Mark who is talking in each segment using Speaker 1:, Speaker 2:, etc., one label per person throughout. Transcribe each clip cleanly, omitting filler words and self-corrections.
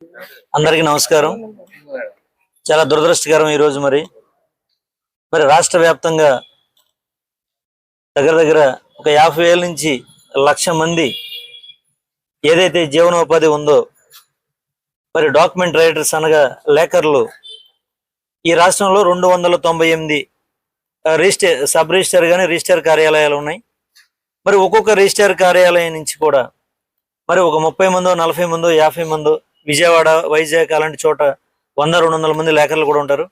Speaker 1: అందరికీ నమస్కారం. చాలా దురదృష్టకరం ఈరోజు మరి రాష్ట్ర వ్యాప్తంగా దగ్గర దగ్గర ఒక 50,000 నుంచి 1,00,000 మంది ఏదైతే జీవనోపాధి ఉందో డాక్యుమెంట్ రైటర్స్ అనగా లేఖర్లు ఈ రాష్ట్రంలో 298 సబ్ రిజిస్టర్ కానీ రిజిస్టర్ కార్యాలయాలు ఉన్నాయి. ఒక్కొక్క రిజిస్టర్ కార్యాలయం నుంచి కూడా ఒక 30 మందో 40 మందో 50 మందో విజయవాడ వైజాగ్ అలాంటి చోట 100-200 మంది లేఖర్లు కూడా ఉంటారు.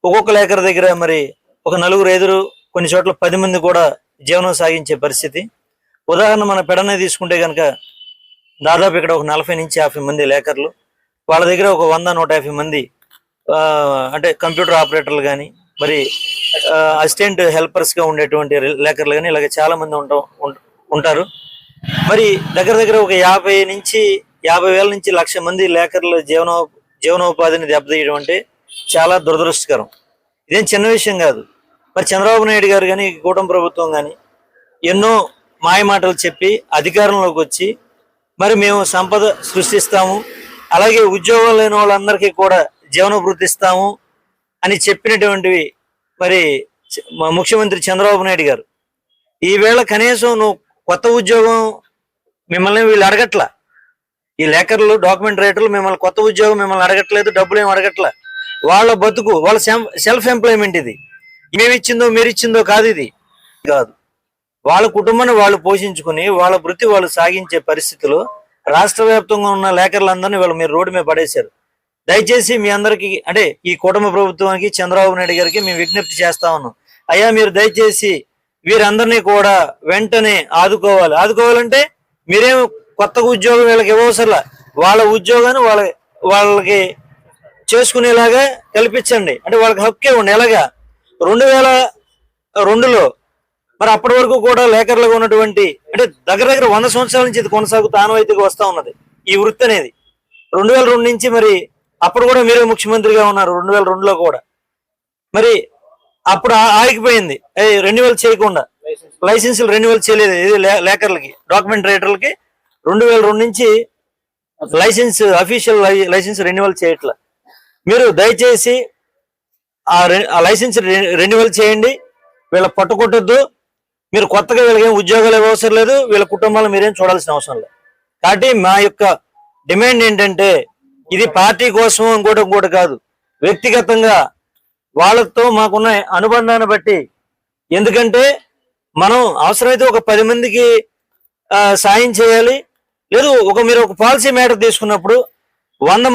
Speaker 1: ఒక్కొక్క లేఖర్ దగ్గర ఒక 4-5 కొన్ని చోట్ల 10 మంది కూడా జీవనం సాగించే పరిస్థితి. ఉదాహరణ మన పెడనే తీసుకుంటే కనుక దాదాపు ఇక్కడ ఒక 40 నుంచి 50 మంది లేఖర్లు, వాళ్ళ దగ్గర ఒక 100-150 మంది అంటే కంప్యూటర్ ఆపరేటర్లు కానీ అసిస్టెంట్ హెల్పర్స్ గా ఉండేటువంటి లేఖర్లు కానీ ఇలాగ చాలా మంది ఉంటారు. దగ్గర దగ్గర ఒక 50,000 నుంచి 1,00,000 మంది లేఖర్లు జీవనోపాధిని దెబ్బతీయడం అంటే చాలా దురదృష్టకరం. ఇదేం చిన్న విషయం కాదు. చంద్రబాబు నాయుడు గారు కానీ కూటమి ప్రభుత్వం కానీ ఎన్నో మాయమాటలు చెప్పి అధికారంలోకి వచ్చి మేము సంపద సృష్టిస్తాము, అలాగే ఉద్యోగం లేని వాళ్ళందరికీ కూడా జీవనభృతి ఇస్తాము అని చెప్పినటువంటివి ముఖ్యమంత్రి చంద్రబాబు నాయుడు గారు ఈవేళ కనీసం నువ్వు కొత్త ఉద్యోగం మిమ్మల్ని వీళ్ళు అడగట్లా. ఈ లేఖర్లు డాక్యుమెంట్ రైటర్లు మిమ్మల్ని కొత్త ఉద్యోగం మిమ్మల్ని అడగట్లేదు, డబ్బులు ఏమి అడగట్లా. వాళ్ళ బతుకు వాళ్ళ సెల్ఫ్ ఎంప్లాయ్మెంట్ ఇది. మేమిచ్చిందో మీరిచ్చిందో కాదు, ఇది కాదు. వాళ్ళ కుటుంబాన్ని వాళ్ళు పోషించుకుని వాళ్ళ వృత్తి వాళ్ళు సాగించే పరిస్థితులు రాష్ట్ర వ్యాప్తంగా ఉన్న లేఖర్లందరినీ మీరు రోడ్డు మీద పడేశారు. దయచేసి మీ అందరికి అంటే ఈ కుటుంబ ప్రభుత్వానికి చంద్రబాబు నాయుడు గారికి మేము విజ్ఞప్తి చేస్తా ఉన్నాం. అయ్యా మీరు దయచేసి వీరందరినీ కూడా వెంటనే ఆదుకోవాలంటే మీరేం కొత్త ఉద్యోగం వీళ్ళకి ఇవ్వవసరలా, వాళ్ళ ఉద్యోగాన్ని వాళ్ళకి చేసుకునేలాగా కల్పించండి. అంటే వాళ్ళకి హక్కే ఉండి ఎలాగా 2002లో అప్పటి వరకు కూడా లేఖర్లుగా ఉన్నటువంటి అంటే దగ్గర దగ్గర 100 సంవత్సరాల నుంచి ఇది కొనసాగుతూ ఆనవాయితీగా వస్తా ఉన్నది ఈ వృత్తి అనేది. 2002 నుంచి అప్పుడు కూడా మీరే ముఖ్యమంత్రిగా ఉన్నారు. 2002లో కూడా అప్పుడు ఆగిపోయింది, రెన్యువల్ చేయకుండా లైసెన్సులు రెన్యువల్ చేయలేదు. ఇది లేఖర్లకి డాక్యుమెంట్ రైటర్లకి 2002 నుంచి అఫీషియల్ లైసెన్స్ రెన్యువల్ చేయట్లా. మీరు దయచేసి ఆ లైసెన్స్ రెన్యువల్ చేయండి. వీళ్ళ పట్టుకొట్టద్దు. మీరు కొత్తగా వీళ్ళకి ఉద్యోగాలు ఇవ్వవసరం లేదు, వీళ్ళ కుటుంబాలు మీరేం చూడాల్సిన అవసరం లేదు. కాబట్టి మా యొక్క డిమాండ్ ఏంటంటే ఇది పార్టీ కోసం ఇంకోటి కాదు, వ్యక్తిగతంగా వాళ్ళతో మాకున్న అనుబంధాన్ని బట్టి. ఎందుకంటే మనం అవసరమైతే ఒక 10 మందికి సాయం చేయాలి. లేదు మీరు ఒక పాలసీ మ్యాటర్ తీసుకున్నప్పుడు 100 మంది